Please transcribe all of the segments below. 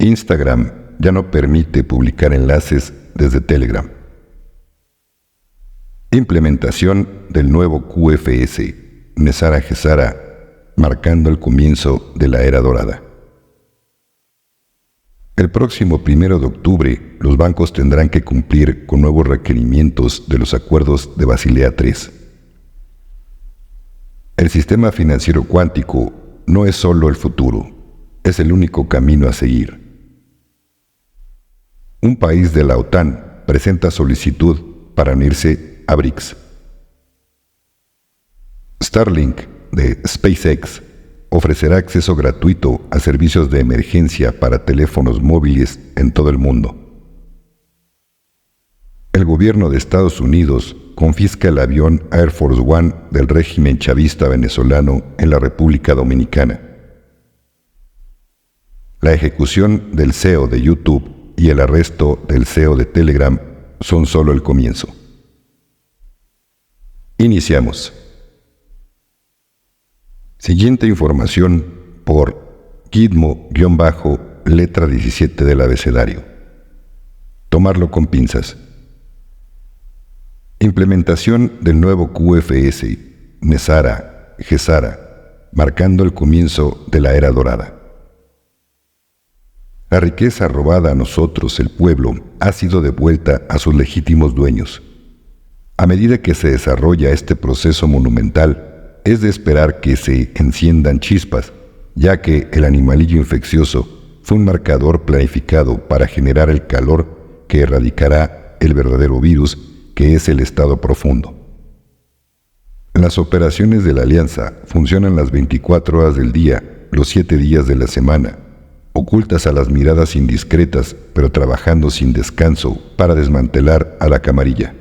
Instagram ya no permite publicar enlaces desde Telegram. Implementación del nuevo QFS, Mesara Gesara, marcando el comienzo de la era dorada. El próximo 1 de octubre, los bancos tendrán que cumplir con nuevos requerimientos de los acuerdos de Basilea III. El sistema financiero cuántico no es solo el futuro, es el único camino a seguir. Un país de la OTAN presenta solicitud para unirse a BRICS. Starlink de SpaceX ofrecerá acceso gratuito a servicios de emergencia para teléfonos móviles en todo el mundo. El gobierno de Estados Unidos confisca el avión Air Force One del régimen chavista venezolano en la República Dominicana. La ejecución del CEO de YouTube y el arresto del CEO de Telegram son solo el comienzo. Iniciamos. Siguiente información por Gitmo-letra 17 del abecedario. Tomarlo con pinzas. Implementación del nuevo QFS, Mesara Gesara, marcando el comienzo de la era dorada. La riqueza robada a nosotros, el pueblo, ha sido devuelta a sus legítimos dueños. A medida que se desarrolla este proceso monumental, es de esperar que se enciendan chispas, ya que el animalillo infeccioso fue un marcador planificado para generar el calor que erradicará el verdadero virus, que es el estado profundo. Las operaciones de la Alianza funcionan las 24 horas del día, los 7 días de la semana, ocultas a las miradas indiscretas, pero trabajando sin descanso para desmantelar a la camarilla.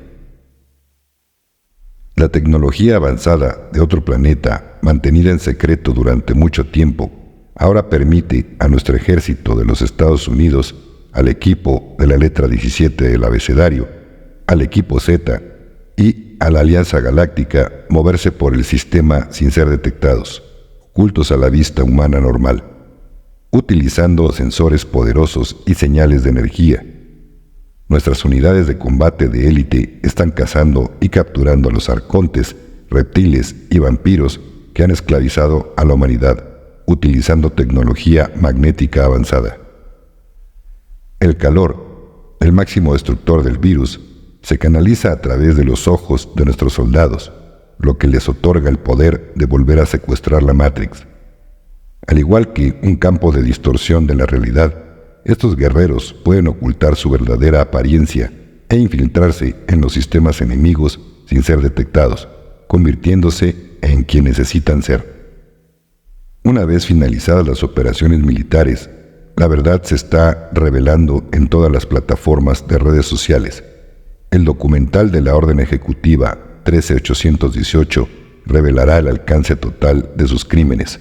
La tecnología avanzada de otro planeta, mantenida en secreto durante mucho tiempo, ahora permite a nuestro ejército de los Estados Unidos, al equipo de la letra 17 del abecedario, al equipo Z y a la Alianza Galáctica moverse por el sistema sin ser detectados, ocultos a la vista humana normal, utilizando sensores poderosos y señales de energía. Nuestras unidades de combate de élite están cazando y capturando a los arcontes, reptiles y vampiros que han esclavizado a la humanidad, utilizando tecnología magnética avanzada. El calor, el máximo destructor del virus, se canaliza a través de los ojos de nuestros soldados, lo que les otorga el poder de volver a secuestrar la Matrix. Al igual que un campo de distorsión de la realidad, estos guerreros pueden ocultar su verdadera apariencia e infiltrarse en los sistemas enemigos sin ser detectados, convirtiéndose en quien necesitan ser. Una vez finalizadas las operaciones militares, la verdad se está revelando en todas las plataformas de redes sociales. El documental de la Orden Ejecutiva 13818 revelará el alcance total de sus crímenes.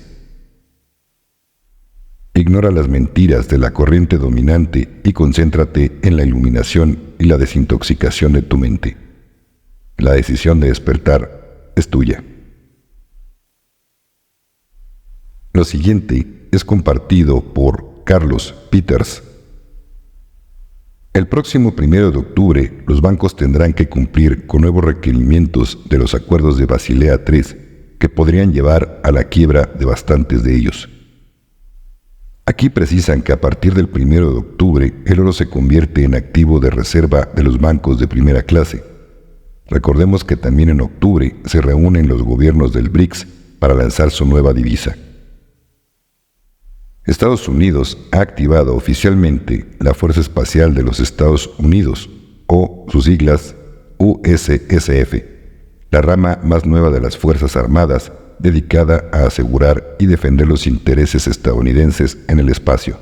Ignora las mentiras de la corriente dominante y concéntrate en la iluminación y la desintoxicación de tu mente. La decisión de despertar es tuya. Lo siguiente es compartido por Carlos Peters. El próximo 1 de octubre, los bancos tendrán que cumplir con nuevos requerimientos de los acuerdos de Basilea III, que podrían llevar a la quiebra de bastantes de ellos. Aquí precisan que a partir del 1 de octubre el oro se convierte en activo de reserva de los bancos de primera clase. Recordemos que también en octubre se reúnen los gobiernos del BRICS para lanzar su nueva divisa. Estados Unidos ha activado oficialmente la Fuerza Espacial de los Estados Unidos, o sus siglas USSF, la rama más nueva de las Fuerzas Armadas, dedicada a asegurar y defender los intereses estadounidenses en el espacio.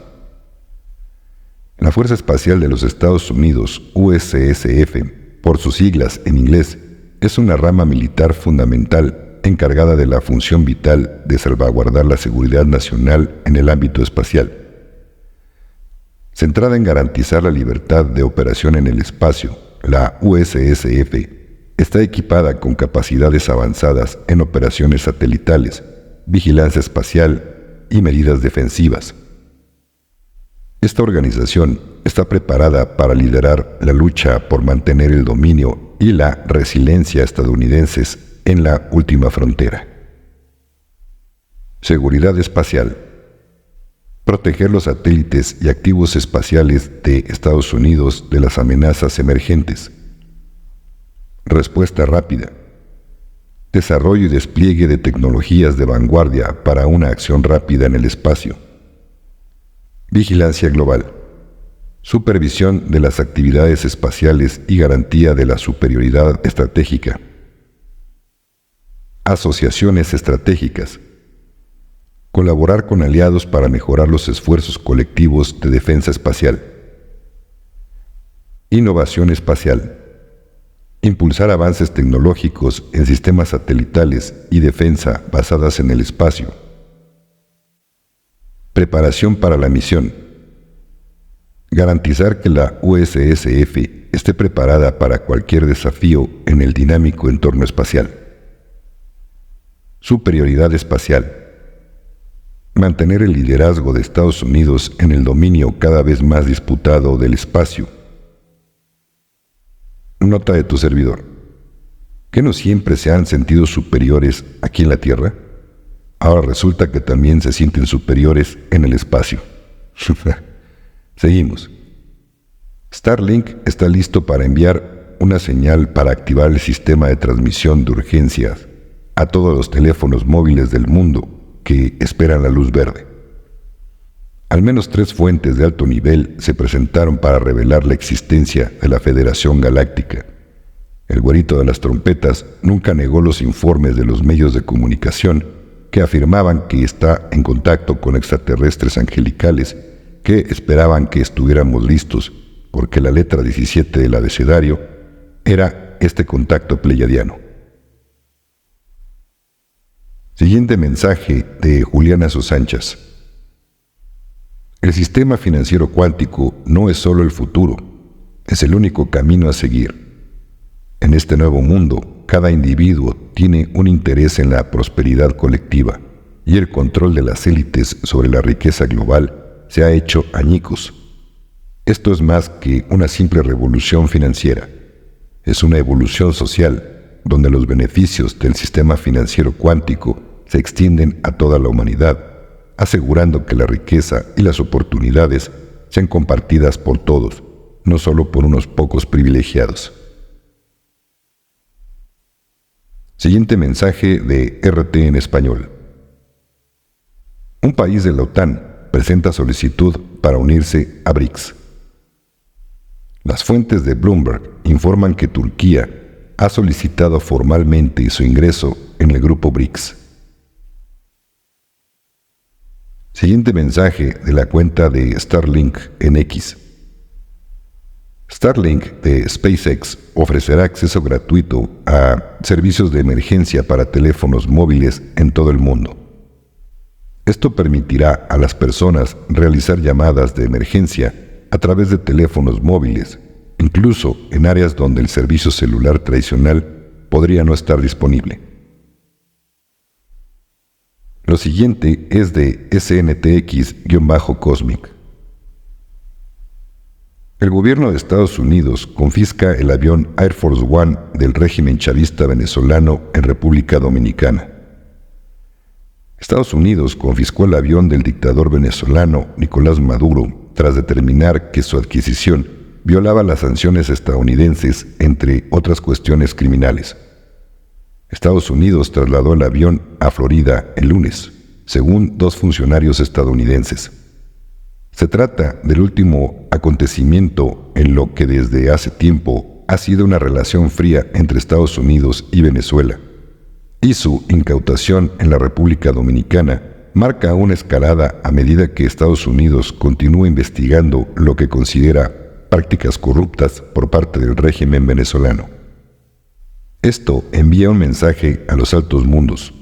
La Fuerza Espacial de los Estados Unidos, USSF, por sus siglas en inglés, es una rama militar fundamental encargada de la función vital de salvaguardar la seguridad nacional en el ámbito espacial. Centrada en garantizar la libertad de operación en el espacio, la USSF está equipada con capacidades avanzadas en operaciones satelitales, vigilancia espacial y medidas defensivas. Esta organización está preparada para liderar la lucha por mantener el dominio y la resiliencia estadounidenses en la última frontera. Seguridad espacial. Proteger los satélites y activos espaciales de Estados Unidos de las amenazas emergentes. Respuesta rápida. Desarrollo y despliegue de tecnologías de vanguardia para una acción rápida en el espacio. Vigilancia global. Supervisión de las actividades espaciales y garantía de la superioridad estratégica. Asociaciones estratégicas. Colaborar con aliados para mejorar los esfuerzos colectivos de defensa espacial. Innovación espacial. Impulsar avances tecnológicos en sistemas satelitales y defensa basadas en el espacio. Preparación para la misión. Garantizar que la USSF esté preparada para cualquier desafío en el dinámico entorno espacial. Superioridad espacial. Mantener el liderazgo de Estados Unidos en el dominio cada vez más disputado del espacio. Nota de tu servidor. ¿Que no siempre se han sentido superiores aquí en la Tierra? Ahora resulta que también se sienten superiores en el espacio. Seguimos. Starlink está listo para enviar una señal para activar el sistema de transmisión de urgencias a todos los teléfonos móviles del mundo que esperan la luz verde. Al menos 3 fuentes de alto nivel se presentaron para revelar la existencia de la Federación Galáctica. El güerito de las trompetas nunca negó los informes de los medios de comunicación que afirmaban que está en contacto con extraterrestres angelicales que esperaban que estuviéramos listos, porque la letra 17 del abecedario era este contacto pleyadiano. Siguiente mensaje de Juliana Susanchas. El sistema financiero cuántico no es solo el futuro, es el único camino a seguir. En este nuevo mundo, cada individuo tiene un interés en la prosperidad colectiva y el control de las élites sobre la riqueza global se ha hecho añicos. Esto es más que una simple revolución financiera. Es una evolución social donde los beneficios del sistema financiero cuántico se extienden a toda la humanidad, asegurando que la riqueza y las oportunidades sean compartidas por todos, no solo por unos pocos privilegiados. Siguiente mensaje de RT en español. Un país de la OTAN presenta solicitud para unirse a BRICS. Las fuentes de Bloomberg informan que Turquía ha solicitado formalmente su ingreso en el grupo BRICS. Siguiente mensaje de la cuenta de Starlink en X. Starlink de SpaceX ofrecerá acceso gratuito a servicios de emergencia para teléfonos móviles en todo el mundo. Esto permitirá a las personas realizar llamadas de emergencia a través de teléfonos móviles, incluso en áreas donde el servicio celular tradicional podría no estar disponible. Lo siguiente es de SNTX-Cosmic. El gobierno de Estados Unidos confisca el avión Air Force One del régimen chavista venezolano en República Dominicana. Estados Unidos confiscó el avión del dictador venezolano Nicolás Maduro tras determinar que su adquisición violaba las sanciones estadounidenses, entre otras cuestiones criminales. Estados Unidos trasladó el avión a Florida el lunes, según 2 funcionarios estadounidenses. Se trata del último acontecimiento en lo que desde hace tiempo ha sido una relación fría entre Estados Unidos y Venezuela, y su incautación en la República Dominicana marca una escalada a medida que Estados Unidos continúa investigando lo que considera prácticas corruptas por parte del régimen venezolano. Esto envía un mensaje a los altos mundos,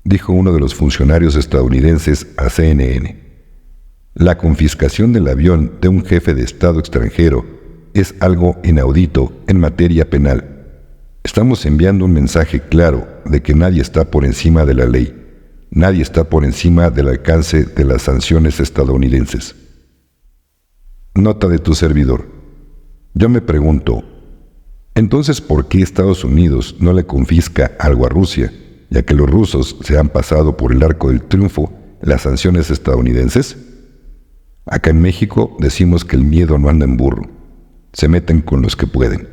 dijo uno de los funcionarios estadounidenses a CNN. La confiscación del avión de un jefe de Estado extranjero es algo inaudito en materia penal. Estamos enviando un mensaje claro de que nadie está por encima de la ley, nadie está por encima del alcance de las sanciones estadounidenses. Nota de tu servidor. Yo me pregunto, entonces, ¿por qué Estados Unidos no le confisca algo a Rusia, ya que los rusos se han pasado por el arco del triunfo las sanciones estadounidenses? Acá en México decimos que el miedo no anda en burro, se meten con los que pueden.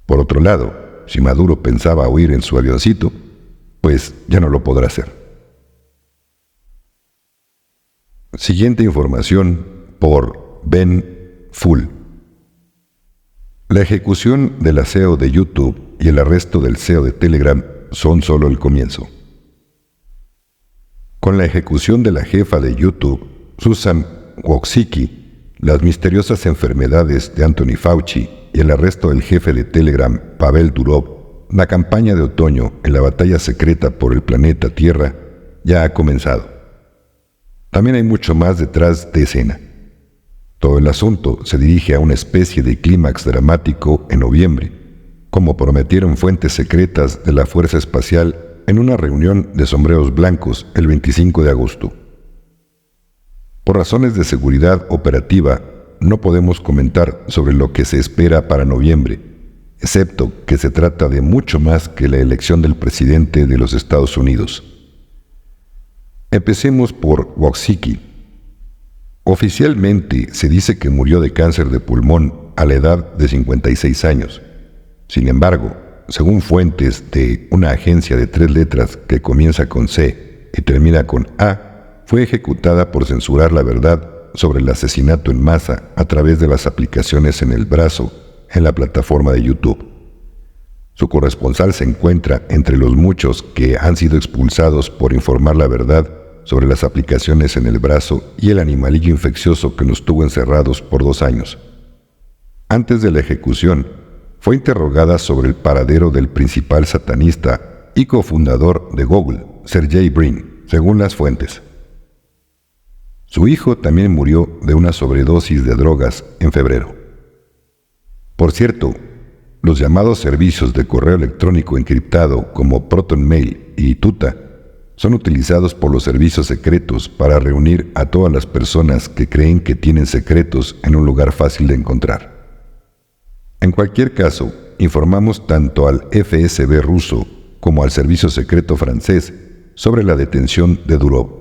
Por otro lado, si Maduro pensaba huir en su avioncito, pues ya no lo podrá hacer. Siguiente información por Ben Full. La ejecución de la CEO de YouTube y el arresto del CEO de Telegram son solo el comienzo. Con la ejecución de la jefa de YouTube, Susan Wojcicki, las misteriosas enfermedades de Anthony Fauci y el arresto del jefe de Telegram, Pavel Durov, la campaña de otoño en la batalla secreta por el planeta Tierra ya ha comenzado. También hay mucho más detrás de escena. Todo el asunto se dirige a una especie de clímax dramático en noviembre, como prometieron fuentes secretas de la Fuerza Espacial en una reunión de sombreros blancos el 25 de agosto. Por razones de seguridad operativa, no podemos comentar sobre lo que se espera para noviembre, excepto que se trata de mucho más que la elección del presidente de los Estados Unidos. Empecemos por Wojcicki. Oficialmente se dice que murió de cáncer de pulmón a la edad de 56 años. Sin embargo, según fuentes de una agencia de 3 letras que comienza con C y termina con A, fue ejecutada por censurar la verdad sobre el asesinato en masa a través de las aplicaciones en el brazo en la plataforma de YouTube. Su corresponsal se encuentra entre los muchos que han sido expulsados por informar la verdad sobre las aplicaciones en el brazo y el animalillo infeccioso que nos tuvo encerrados por 2 años. Antes de la ejecución, fue interrogada sobre el paradero del principal satanista y cofundador de Google, Sergey Brin, según las fuentes. Su hijo también murió de una sobredosis de drogas en febrero. Por cierto, los llamados servicios de correo electrónico encriptado como ProtonMail y Tuta son utilizados por los servicios secretos para reunir a todas las personas que creen que tienen secretos en un lugar fácil de encontrar. En cualquier caso, informamos tanto al FSB ruso como al servicio secreto francés sobre la detención de Durov.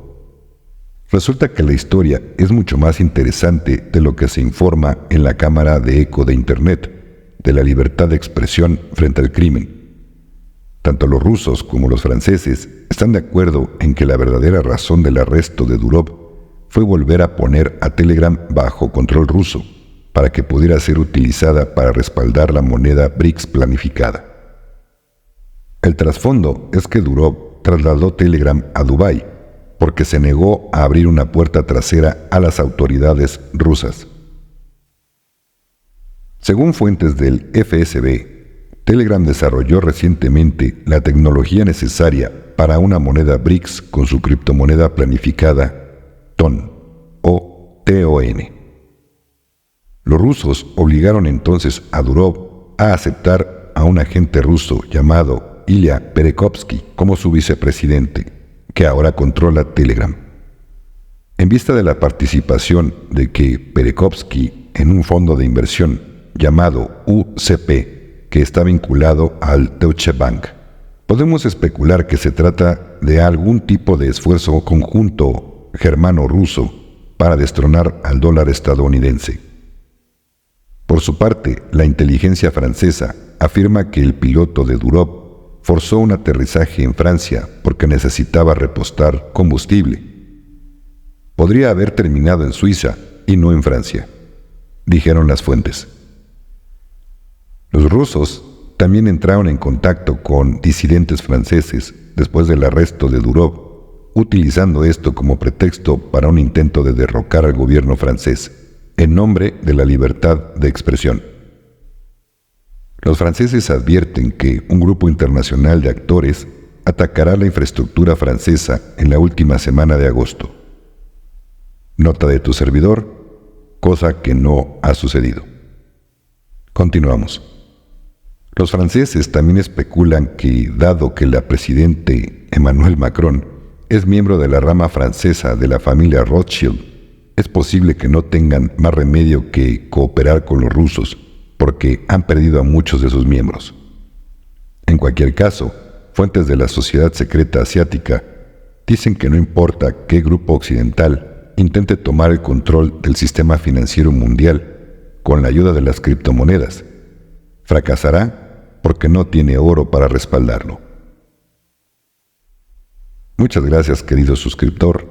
Resulta que la historia es mucho más interesante de lo que se informa en la cámara de eco de Internet, de la libertad de expresión frente al crimen. Tanto los rusos como los franceses están de acuerdo en que la verdadera razón del arresto de Durov fue volver a poner a Telegram bajo control ruso para que pudiera ser utilizada para respaldar la moneda BRICS planificada. El trasfondo es que Durov trasladó Telegram a Dubái porque se negó a abrir una puerta trasera a las autoridades rusas. Según fuentes del FSB, Telegram desarrolló recientemente la tecnología necesaria para una moneda BRICS con su criptomoneda planificada TON o TON. Los rusos obligaron entonces a Durov a aceptar a un agente ruso llamado Ilya Perekovsky como su vicepresidente, que ahora controla Telegram. En vista de la participación de que Perekovsky en un fondo de inversión llamado UCP, que está vinculado al Deutsche Bank, podemos especular que se trata de algún tipo de esfuerzo conjunto germano-ruso para destronar al dólar estadounidense. Por su parte, la inteligencia francesa afirma que el piloto de Durov forzó un aterrizaje en Francia porque necesitaba repostar combustible. Podría haber terminado en Suiza y no en Francia, dijeron las fuentes. Los rusos también entraron en contacto con disidentes franceses después del arresto de Durov, utilizando esto como pretexto para un intento de derrocar al gobierno francés en nombre de la libertad de expresión. Los franceses advierten que un grupo internacional de actores atacará la infraestructura francesa en la última semana de agosto. Nota de tu servidor, cosa que no ha sucedido. Continuamos. Los franceses también especulan que, dado que la presidente Emmanuel Macron es miembro de la rama francesa de la familia Rothschild, es posible que no tengan más remedio que cooperar con los rusos, porque han perdido a muchos de sus miembros. En cualquier caso, fuentes de la sociedad secreta asiática dicen que no importa qué grupo occidental intente tomar el control del sistema financiero mundial con la ayuda de las criptomonedas, fracasará porque no tiene oro para respaldarlo. Muchas gracias, querido suscriptor,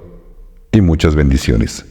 y muchas bendiciones.